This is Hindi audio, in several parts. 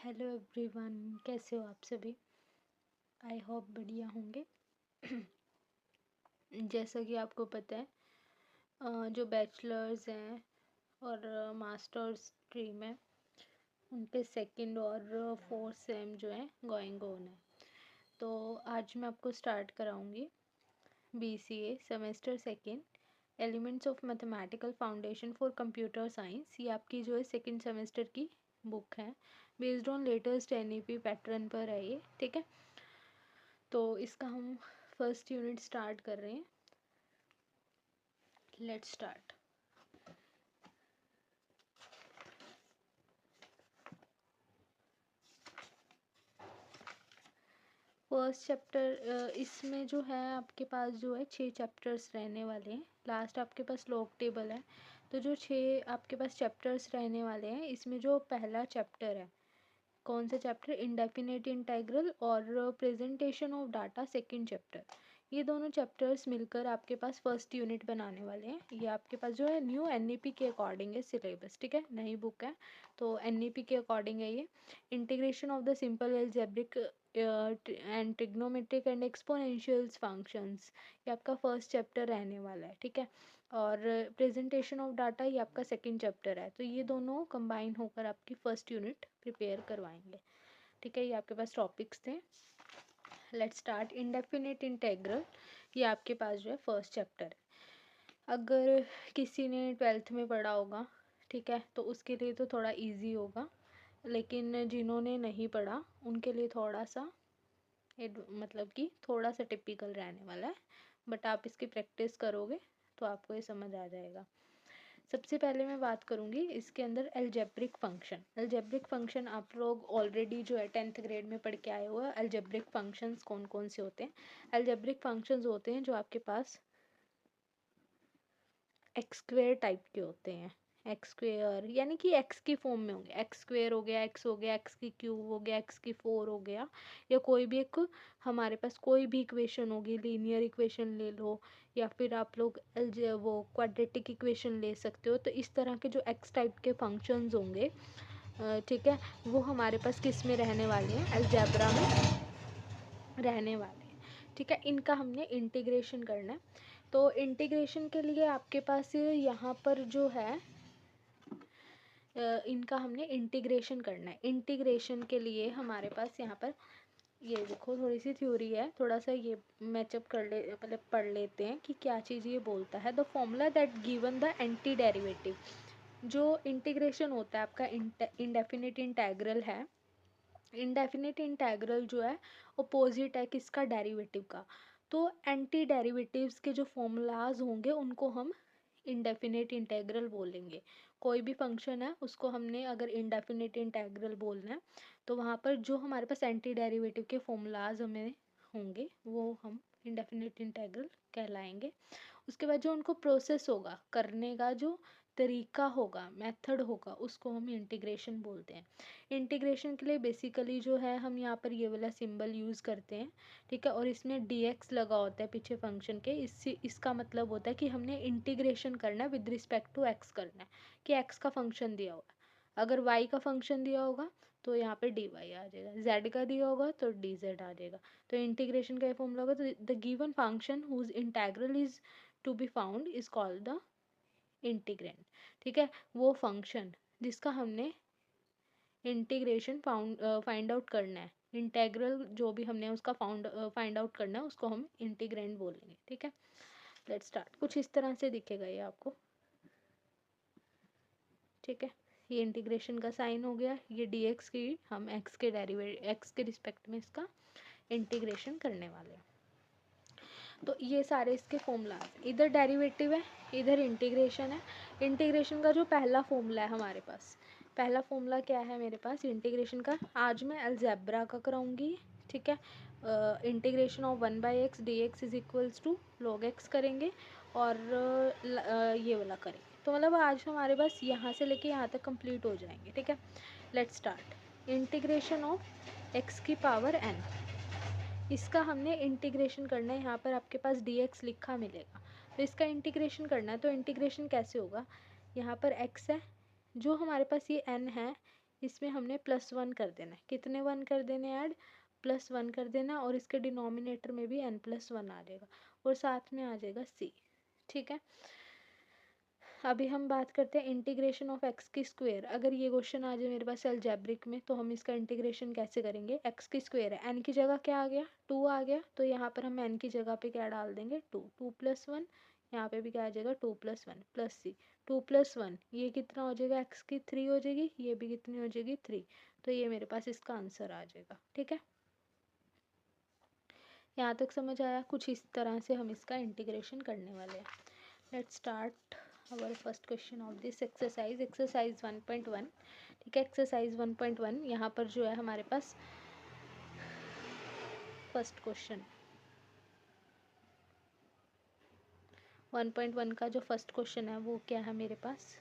हेलो एवरीवन, कैसे हो आप सभी। आई होप बढ़िया होंगे। जैसा कि आपको पता है, जो बैचलर्स हैं और मास्टर्स स्ट्रीम है उनके सेकंड और फोर्थ सेम जो है गोइंग ऑन है। तो आज मैं आपको स्टार्ट कराऊंगी BCA semester second elements of mathematical foundation for computer science. ये आपकी जो है सेकंड सेमेस्टर की बुक है, based on latest NEP pattern पर है ये, ठीक है। तो इसका हम फर्स्ट यूनिट स्टार्ट कर रहे हैं। Let's start. फर्स्ट चैप्टर, इसमें जो है आपके पास जो है 6 चैप्टर्स रहने वाले हैं। लास्ट आपके पास लॉग टेबल है। तो जो 6 आपके पास चैप्टर्स रहने वाले हैं, इसमें जो पहला चैप्टर है, कौन सा चैप्टर, इंडेफिनेट इंटीग्रल और presentation of data second chapter, ये दोनों चैप्टर्स मिलकर आपके पास फर्स्ट यूनिट बनाने वाले हैं। ये आपके पास जो है न्यू एनईपी के अकॉर्डिंग है सिलेबस, ठीक है, नई बुक है तो एनईपी के अकॉर्डिंग है ये। Integration of the simple algebraic and trigonometric and एक्सपोनेंशियल्स functions, ये आपका फर्स्ट चैप्टर रहने वाला है, ठीक है। और प्रेजेंटेशन ऑफ डाटा ये आपका सेकंड चैप्टर है। तो ये दोनों कंबाइन होकर आपकी फर्स्ट यूनिट प्रिपेयर करवाएंगे, ठीक है। ये आपके पास टॉपिक्स थे। Let's start. इंडेफिनिट इंटीग्रल, ये आपके पास जो है फर्स्ट चैप्टर है। अगर किसी ने 12th में पढ़ा होगा, ठीक है, तो उसके लिए तो थोड़ा इजी होगा, लेकिन जिन्होंने नहीं पढ़ा उनके लिए थोड़ा सा मतलब कि थोड़ा सा टिपिकल रहने वाला है। बट आप इसकी प्रैक्टिस करोगे तो आपको ये समझ आ जाएगा। सबसे पहले मैं बात करूंगी इसके अंदर अलजेब्रिक फंक्शन। अलजेब्रिक फंक्शन आप लोग ऑलरेडी जो है 10th ग्रेड में पढ़ के आए हुए। अलजेब्रिक फंक्शंस कौन कौन से होते हैं? अलजेब्रिक फंक्शंस होते हैं जो आपके पास एक्स स्क्वेयर टाइप के होते हैं। एक्स स्क्वेयर यानी कि एक्स की फॉर्म में होंगे। एक्स स्क्वेयर हो गया, एक्स हो गया, एक्स की क्यूब हो गया, एक्स की 4 हो गया, या कोई भी एक हमारे पास कोई भी इक्वेशन होगी, लीनियर इक्वेशन ले लो या फिर आप लोग वो क्वाड्रेटिक इक्वेशन ले सकते हो। तो इस तरह के जो एक्स टाइप के फंक्शंस होंगे, ठीक है, वो हमारे पास किस में रहने वाले हैं? अलजेब्रा में रहने वाले हैं, ठीक है। इनका हमने इंटीग्रेशन करना है। तो इंटीग्रेशन के लिए आपके पास यहाँ पर जो है इनका हमने इंटीग्रेशन करना है। इंटीग्रेशन के लिए हमारे पास यहाँ पर ये देखो, थोड़ी सी थ्योरी है, थोड़ा सा ये मैचअप कर ले, मतलब पढ़ लेते हैं कि क्या चीज़ ये बोलता है। The formula that given the anti derivative, जो इंटीग्रेशन होता है आपका इंडेफिनिट इंटेग्रल है। इंडेफिनिट इंटेग्रल जो है अपोजिट है किसका? डेरिवेटिव का। तो एंटी डेरिवेटिव्स के जो फॉर्मूलाज होंगे उनको हम इंडेफिनिट इंटेग्रल बोलेंगे। कोई भी फंक्शन है उसको हमने अगर इंडेफिनिट इंटेग्रल बोलना है तो वहाँ पर जो हमारे पास एंटी डेरिवेटिव के फॉर्मूलाज हमें होंगे वो हम इंडेफिनिट इंटेग्रल कहलाएंगे। उसके बाद जो उनको प्रोसेस होगा करने का, जो तरीका होगा, मेथड होगा, उसको हम इंटीग्रेशन बोलते हैं। इंटीग्रेशन के लिए बेसिकली जो है हम यहाँ पर ये वाला सिंबल यूज़ करते हैं, ठीक है। और इसमें dx लगा होता है पीछे फंक्शन के। इसका मतलब होता है कि हमने इंटीग्रेशन करना है विद रिस्पेक्ट टू x करना है, कि x का फंक्शन दिया होगा। अगर y का फंक्शन दिया होगा तो यहाँ पे dy आ जाएगा, z का दिया होगा तो dz आ जाएगा। तो इंटीग्रेशन का फॉर्मूला होगा, तो the given function whose integral is to be found is called the integrand, ठीक है। वो फंक्शन जिसका हमने इंटीग्रेशन फाइंड आउट करना है, इंटेग्रल जो भी हमने उसका फाइंड आउट करना है, उसको हम इंटीग्रेंड बोलेंगे, ठीक है। Let's start. कुछ इस तरह से दिखेगा ये आपको, ठीक है। ये इंटीग्रेशन का साइन हो गया, ये dx की हम x के x के रिस्पेक्ट में इसका इंटीग्रेशन करने वाले हैं। तो ये सारे इसके फॉर्मूला, इधर डेरिवेटिव है, इधर इंटीग्रेशन है। इंटीग्रेशन का जो पहला फॉर्मूला है हमारे पास, पहला फॉर्मूला क्या है मेरे पास इंटीग्रेशन का? आज मैं अलजेब्रा का कराऊंगी, ठीक है। Integration of 1/x dx is equals to log x करेंगे और ये वाला करेंगे। तो मतलब आज हमारे पास यहाँ से लेके यहाँ तक कंप्लीट हो जाएंगे, ठीक है। Let's start. Integration of x की पावर n, इसका हमने इंटीग्रेशन करना है। यहाँ पर आपके पास dx लिखा मिलेगा, तो इसका इंटीग्रेशन करना है। तो इंटीग्रेशन कैसे होगा? यहाँ पर x है, जो हमारे पास ये n है, इसमें हमने +1 कर देना है। कितने 1 कर देने ऐड? +1 कर देना, और इसके डिनोमिनेटर में भी n+1 आ जाएगा और साथ में आ जाएगा c। ठीक है, अभी हम बात करते हैं इंटीग्रेशन ऑफ एक्स की स्क्वायर। अगर ये क्वेश्चन आ जाए मेरे पास अलजेब्रिक में, तो हम इसका इंटीग्रेशन कैसे करेंगे? एक्स की स्क्वायर है, एन की जगह क्या आ गया? 2 आ गया, तो यहाँ पर हम एन की जगह पे क्या डाल देंगे? 2। 2+1, यहाँ पे भी क्या आ जाएगा? 2+1 प्लस सी। 2+1 ये कितना हो जाएगा? एक्स की 3 हो जाएगी, ये भी कितनी हो जाएगी? 3। तो ये मेरे पास इसका आंसर आ जाएगा। ठीक है, यहाँ तक समझ आया? कुछ इस तरह से हम इसका इंटीग्रेशन करने वाले हैं। Let's start our first question of this exercise 1.1। ठीक है, एक्सरसाइज 1.1 यहाँ पर जो है हमारे पास फर्स्ट क्वेश्चन 1.1 का जो फर्स्ट क्वेश्चन है वो क्या है मेरे पास?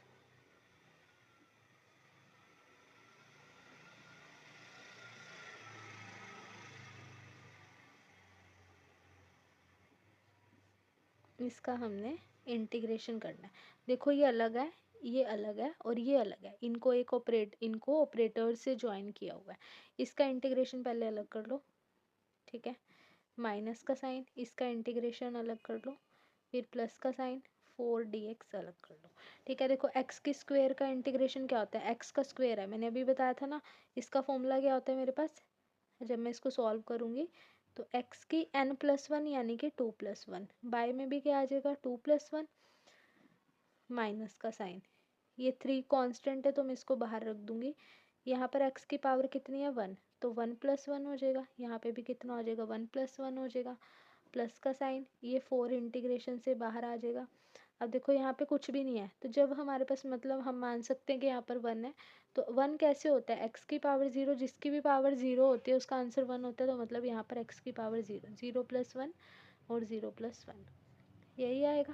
इसका हमने इंटीग्रेशन करना है। देखो ये अलग है, ये अलग है और ये अलग है, इनको ऑपरेटर से ज्वाइन किया हुआ है। इसका इंटीग्रेशन पहले अलग कर लो। ठीक है, माइनस का साइन, इसका इंटीग्रेशन अलग कर लो, फिर प्लस का साइन, 4dx अलग कर लो। ठीक है, देखो एक्स की स्क्वायर का इंटीग्रेशन क्या होता है? एक्स का स्क्वायर है, मैंने अभी बताया था ना। इसका फॉर्मूला क्या होता है मेरे पास जब मैं इसको सॉल्व करूँगी? तो एक्स की n+1 यानी कि 2+1, बाय में भी क्या आ जाएगा? 2+1, माइनस का साइन, ये 3 कांस्टेंट है तो मैं इसको बाहर रख दूंगी। यहाँ पर x की पावर कितनी है? 1, तो 1+1 हो जाएगा। यहाँ पे भी कितना हो जाएगा? 1+1 हो जाएगा, प्लस का साइन, ये 4 इंटीग्रेशन से बाहर आ जाएगा। अब देखो यहाँ पे कुछ भी नहीं है, तो जब हमारे पास मतलब हम मान सकते हैं कि यहाँ पर 1 है। तो 1 कैसे होता है? x की पावर 0, जिसकी भी पावर 0 होती है उसका आंसर 1 होता है। तो मतलब यहाँ पर x की पावर 0, 0+1 और 0+1 यही आएगा,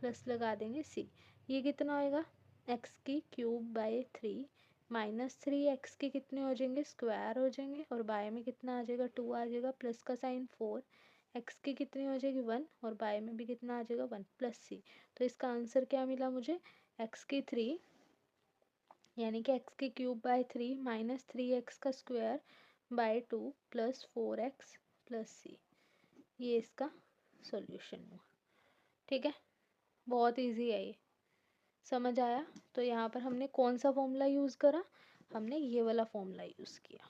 प्लस लगा देंगे c। ये कितना आएगा? x³/3 -3 x के कितने हो जाएंगे? स्क्वायर हो जाएंगे, और बाय में कितना आ जाएगा? 2 आ जाएगा, प्लस का साइन 4, x की कितनी हो जाएगी? 1, और बाय में भी कितना आ जाएगा? 1 प्लस c। तो इसका आंसर क्या मिला मुझे? x³ यानी कि x³/3 -3x का square by 2 plus 4x plus c, ये इसका सॉल्यूशन हुआ। ठीक है, बहुत इजी है ये, समझ आया? तो यहाँ पर हमने कौन सा फॉर्मूला यूज़ करा? हमने ये वाला फॉर्मूला यूज़ किया,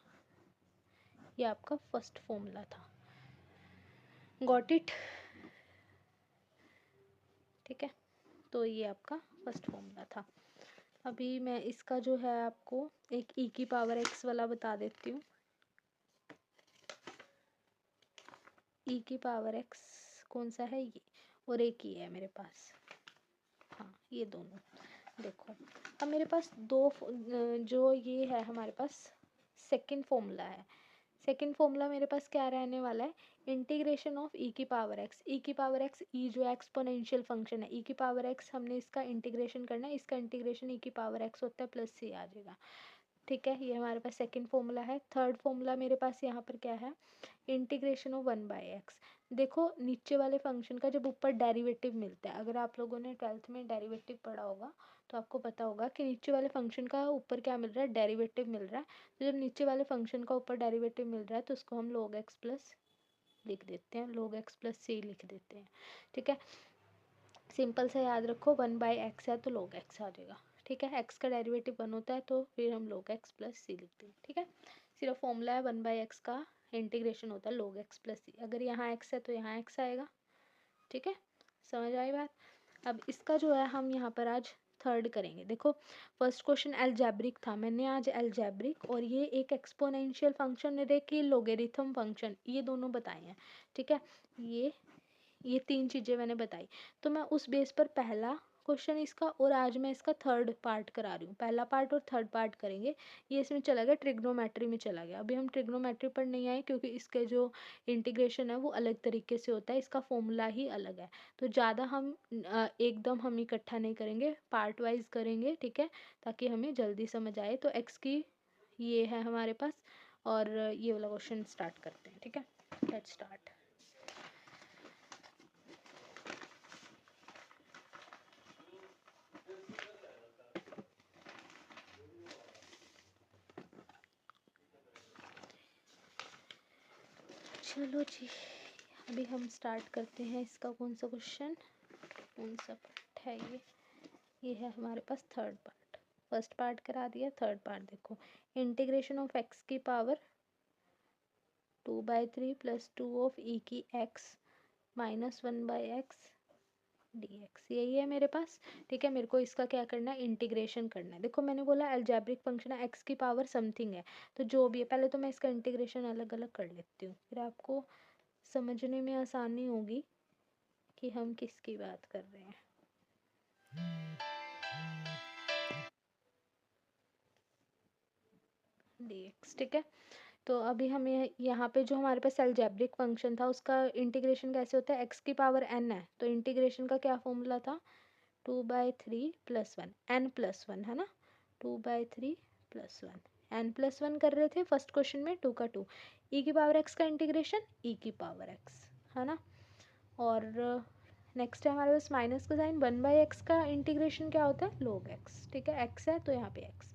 ये आपका फर्स्ट फॉर्मूला था। Got it? ठीक है, तो ये आपका फर्स्ट फॉर्मूला था। अभी मैं इसका जो है आपको एक e⁻x वाला बता देती हूँ। e⁻x कौन सा है? ये, और एक ही है मेरे पास। हाँ, ये दोनों देखो। अब मेरे पास जो ये है हमारे पास सेकंड फॉर्मूला है। सेकंड फॉर्मूला मेरे पास क्या रहने वाला है? Integration of e⁻x। e⁻x जो एक्सपोनेंशियल फंक्शन है, e⁻x हमने इसका इंटीग्रेशन करना है। इसका इंटीग्रेशन e⁻x होता है, प्लस c आ जाएगा। ठीक है, ये हमारे पास सेकंड फॉर्मूला है। थर्ड फॉर्मूला मेरे पास यहाँ पर क्या है? Integration of 1/x। देखो नीचे वाले फंक्शन का जब ऊपर डेरिवेटिव मिलता है, अगर आप लोगों ने 12th में डेरिवेटिव पढ़ा होगा तो आपको पता होगा कि नीचे वाले फंक्शन का ऊपर क्या मिल रहा है? डेरिवेटिव मिल रहा है। तो जब नीचे वाले फंक्शन का ऊपर डेरिवेटिव मिल रहा है तो उसको हम log x प्लस लिख देते हैं, log x प्लस c लिख देते हैं। ठीक है, सिंपल से याद रखो, 1/x है तो log x आ जाएगा। ठीक है, x का डेरिवेटिव 1 होता है तो फिर हम log x प्लस c लिखते हैं। ठीक है, सिर्फ फॉर्मूला है 1/x का इंटीग्रेशन होता है log x प्लस c। अगर यहाँ x है तो यहाँ x आएगा। ठीक है, समझ आई बात? अब इसका जो है हम यहाँ पर आज थर्ड करेंगे। देखो फर्स्ट क्वेश्चन अलजेब्रिक था, मैंने आज अलजेब्रिक और ये एक एक्सपोनेंशियल फंक्शन और एक लोगेरिथम फंक्शन, ये दोनों बताए हैं। ठीक है, ये 3 चीज़ें मैंने बताई। तो मैं उस बेस पर पहला क्वेश्चन इसका और आज मैं इसका थर्ड पार्ट करा रही हूँ। पहला पार्ट और थर्ड पार्ट करेंगे। ये इसमें चला गया ट्रिग्नोमेट्री में चला गया। अभी हम ट्रिग्नोमेट्री पर नहीं आए क्योंकि इसके जो इंटीग्रेशन है वो अलग तरीके से होता है, इसका फॉर्मूला ही अलग है। तो ज़्यादा हम एकदम हम इकट्ठा नहीं करेंगे, पार्ट वाइज करेंगे। ठीक है, ताकि हमें जल्दी समझ आए। तो एक्स की ये है हमारे पास, और ये वाला क्वेश्चन स्टार्ट करते हैं। ठीक है, लेट्स स्टार्ट। चलो जी, अभी हम स्टार्ट करते हैं इसका कौन सा क्वेश्चन, कौन सा पार्ट है ये है हमारे पास थर्ड पार्ट। फर्स्ट पार्ट करा दिया, थर्ड पार्ट देखो। इंटीग्रेशन ऑफ एक्स की पावर 2/3 प्लस 2 ऑफ ई की एक्स माइनस 1/x dx, यही है मेरे पास। ठीक है, मेरे को इसका क्या करना है, इंटीग्रेशन करना है। देखो मैंने बोला अलजेब्रिक फंक्शन है, एक्स की पावर समथिंग है, तो जो भी है पहले तो मैं इसका इंटीग्रेशन अलग अलग कर लेती हूँ, फिर आपको समझने में आसानी होगी कि हम किसकी बात कर रहे हैं। dx, ठीक है। तो अभी हमें यहाँ पे जो हमारे पास अलजेब्रिक फंक्शन था उसका इंटीग्रेशन कैसे होता है, एक्स की पावर n है, तो इंटीग्रेशन का क्या फॉर्मूला था, 2/3 प्लस 1, n+1 है ना, 2/3 प्लस 1, n+1 कर रहे थे फर्स्ट क्वेश्चन में, 2 का 2, e की पावर x का इंटीग्रेशन e की पावर x है ना। और नेक्स्ट है हमारे पास माइनस का साइन, 1/x का इंटीग्रेशन क्या होता है, log x, ठीक है, x है तो यहाँ पे x।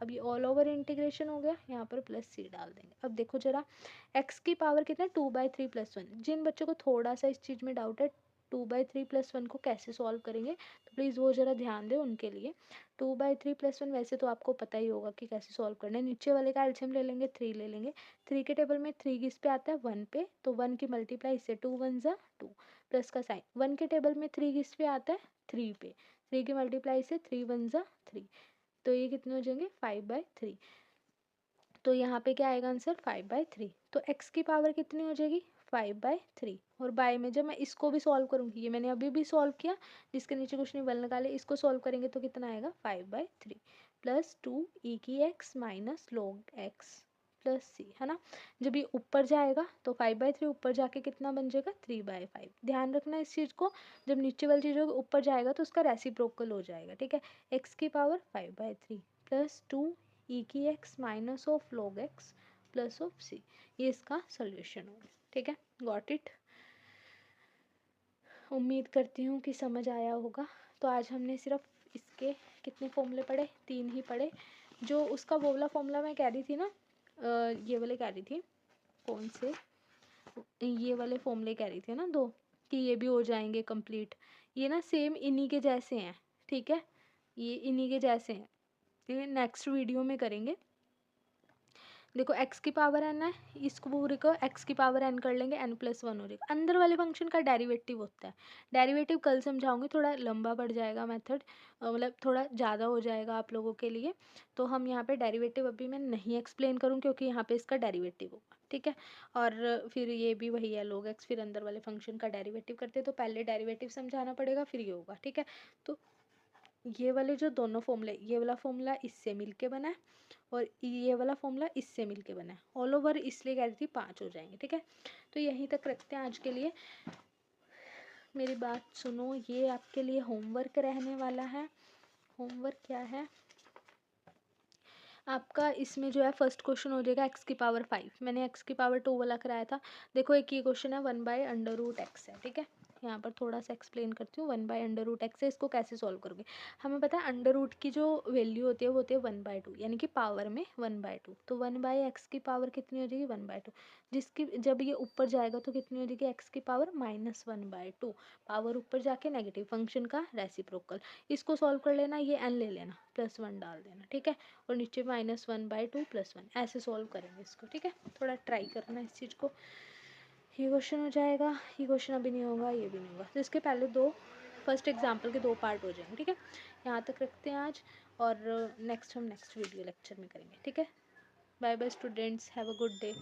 अब ये ऑल ओवर इंटीग्रेशन हो गया, यहाँ पर प्लस सी डाल देंगे। अब देखो जरा, x की पावर कितना है, 2/3 प्लस 1। जिन बच्चों को थोड़ा सा इस चीज़ में डाउट है 2/3 प्लस 1 को कैसे सॉल्व करेंगे, तो प्लीज़ वो ज़रा ध्यान दें उनके लिए। 2/3 प्लस 1 वैसे तो आपको पता ही होगा कि कैसे सॉल्व करना है। नीचे वाले का एलसीएम ले लेंगे, 3 ले लेंगे। 3 के टेबल में 3 किस पे आता है, 1 पे, तो 1 की मल्टीप्लाई इससे 2 1 ज़ा 2, प्लस का साइन 1 के टेबल में 3 किस पे आता है, 3 पे, 3 की मल्टीप्लाई से 3 1 ज़ा 3, तो ये कितने हो जाएंगे, 5/3। तो यहाँ पे क्या आएगा आंसर, 5/3। तो x की पावर कितनी हो जाएगी, 5/3। और बाय में जब मैं इसको भी सॉल्व करूँगी, ये मैंने अभी भी सॉल्व किया, जिसके नीचे कुछ नहीं बल निकाले, इसको सॉल्व करेंगे तो कितना आएगा, 5/3 प्लस 2 ई की x minus log x plus c, है ना। जब ये ऊपर जाएगा तो 5/3 ऊपर जाके कितना बन जाएगा, 3/5। ध्यान रखना इस चीज़ को, जब नीचे वाली चीज़ ऊपर जाएगा तो उसका रेसिप्रोकल हो जाएगा, ठीक है। x की पावर 5/3 प्लस 2 ई की x minus of log x plus of c, ये इसका सोल्यूशन होगा, ठीक है। गॉट इट, उम्मीद करती हूँ कि समझ आया होगा। तो आज हमने सिर्फ इसके कितने फॉर्मूले पढ़े, 3 ही पढ़े। जो उसका वो वाला फॉर्मूला मैं कह रही थी ना, ये वाले कह रही थी, कौन से, ये वाले फॉर्मूले कह रही थी ना 2, कि ये भी हो जाएंगे कंप्लीट, ये ना सेम इन्हीं के जैसे हैं, ठीक है, ये इन्हीं के जैसे हैं, ये नेक्स्ट वीडियो में करेंगे। देखो x की पावर n है, इसको पूरे को x की पावर n कर लेंगे, n+1 हो जाएगा। अंदर वाले फंक्शन का डेरिवेटिव होता है, डेरिवेटिव कल समझाऊंगी, थोड़ा लंबा पड़ जाएगा मेथड, मतलब थोड़ा ज़्यादा हो जाएगा आप लोगों के लिए, तो हम यहाँ पे डेरिवेटिव अभी मैं नहीं एक्सप्लेन करूँ क्योंकि यहाँ पे इसका डेरिवेटिव होगा, ठीक है। और फिर ये भी वही है log x, फिर अंदर वाले फंक्शन का डेरिवेटिव करते तो पहले डेरिवेटिव समझाना पड़ेगा, फिर ये होगा, ठीक है। तो ये वाले जो दोनों फॉर्मूले, ये वाला फॉर्मूला इससे मिलके बना है और ये वाला फॉर्मूला इससे मिलके बना है, ऑल ओवर इसलिए कह रही थी 5 हो जाएंगे, ठीक है। तो यहीं तक रखते हैं आज के लिए। मेरी बात सुनो, ये आपके लिए होमवर्क रहने वाला है। होमवर्क क्या है आपका, इसमें जो है फर्स्ट क्वेश्चन हो जाएगा x की पावर 5, मैंने x की पावर 2 वाला कराया था। देखो एक ये क्वेश्चन है 1/√x है, ठीक है। यहाँ पर थोड़ा सा एक्सप्लेन करती हूँ, 1/√x है, इसको कैसे सॉल्व करोगे। हमें पता है अंडर रूट की जो वैल्यू होती है वो होती है 1/2, यानी कि पावर में 1/2, तो 1/x की पावर कितनी हो जाएगी, 1/2, जिसकी जब ये ऊपर जाएगा तो कितनी हो जाएगी, x की पावर -1/2, पावर ऊपर जाके नेगेटिव, फंक्शन का रेसिप्रोकल। इसको सॉल्व कर लेना, ये n ले लेना, +1 डाल देना, ठीक है, और नीचे -1/2 +1, ऐसे सॉल्व करेंगे इसको, ठीक है। थोड़ा ट्राई करना इस चीज़ को, ये क्वेश्चन हो जाएगा, ये क्वेश्चन अभी नहीं होगा, ये भी नहीं होगा, तो इसके पहले दो फर्स्ट एग्जाम्पल के 2 पार्ट हो जाएंगे, ठीक है। यहाँ तक रखते हैं आज, और नेक्स्ट हम नेक्स्ट वीडियो लेक्चर में करेंगे, ठीक है। Bye bye students, have a good day.